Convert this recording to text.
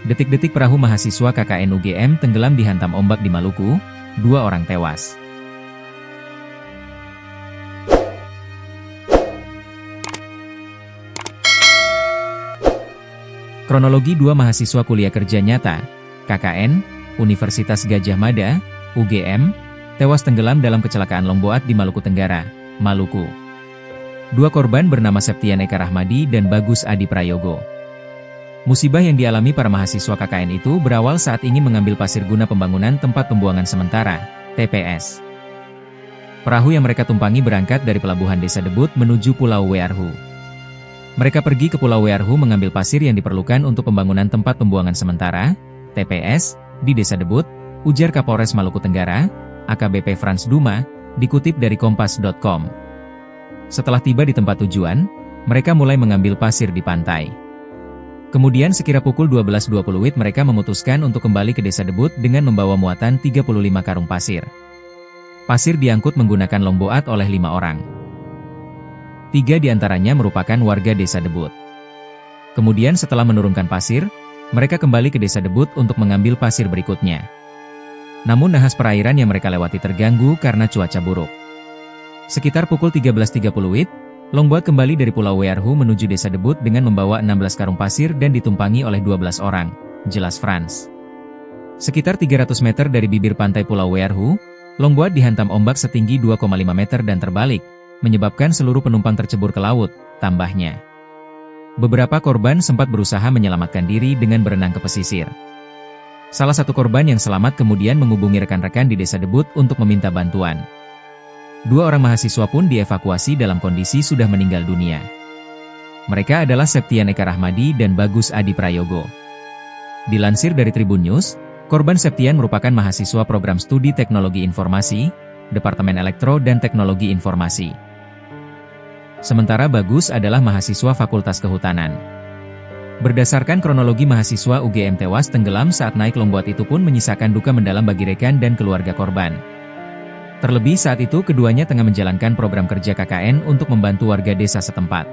Detik-detik perahu mahasiswa KKN UGM tenggelam dihantam ombak di Maluku, 2 orang tewas. Kronologi 2 mahasiswa kuliah kerja nyata, KKN, Universitas Gadjah Mada, UGM, tewas tenggelam dalam kecelakaan longboat di Maluku Tenggara, Maluku. 2 korban bernama Septian Eka Rahmadi dan Bagus Adi Prayogo. Musibah yang dialami para mahasiswa KKN itu berawal saat ingin mengambil pasir guna pembangunan tempat pembuangan sementara, TPS. Perahu yang mereka tumpangi berangkat dari pelabuhan Desa Debut menuju Pulau Wearhu. Mereka pergi ke Pulau Wearhu mengambil pasir yang diperlukan untuk pembangunan tempat pembuangan sementara, TPS, di Desa Debut, ujar Kapolres Maluku Tenggara, AKBP Frans Duma, dikutip dari Kompas.com. Setelah tiba di tempat tujuan, mereka mulai mengambil pasir di pantai. Kemudian sekira pukul 12.20 WIB mereka memutuskan untuk kembali ke Desa Debut dengan membawa muatan 35 karung pasir. Pasir diangkut menggunakan longboat oleh 5 orang. 3 diantaranya merupakan warga Desa Debut. Kemudian setelah menurunkan pasir, mereka kembali ke Desa Debut untuk mengambil pasir berikutnya. Namun nahas perairan yang mereka lewati terganggu karena cuaca buruk. Sekitar pukul 13.30 WIB, longboat kembali dari Pulau Wearhu menuju Desa Debut dengan membawa 16 karung pasir dan ditumpangi oleh 12 orang, jelas Frans. Sekitar 300 meter dari bibir pantai Pulau Wearhu, longboat dihantam ombak setinggi 2,5 meter dan terbalik, menyebabkan seluruh penumpang tercebur ke laut, tambahnya. Beberapa korban sempat berusaha menyelamatkan diri dengan berenang ke pesisir. Salah satu korban yang selamat kemudian menghubungi rekan-rekan di Desa Debut untuk meminta bantuan. 2 orang mahasiswa pun dievakuasi dalam kondisi sudah meninggal dunia. Mereka adalah Septian Eka Rahmadi dan Bagus Adi Prayogo. Dilansir dari Tribun News, korban Septian merupakan mahasiswa program studi Teknologi Informasi, Departemen Elektro dan Teknologi Informasi. Sementara Bagus adalah mahasiswa Fakultas Kehutanan. Berdasarkan kronologi mahasiswa UGM tewas tenggelam saat naik longboat itu pun menyisakan duka mendalam bagi rekan dan keluarga korban. Terlebih saat itu keduanya tengah menjalankan program kerja KKN untuk membantu warga desa setempat.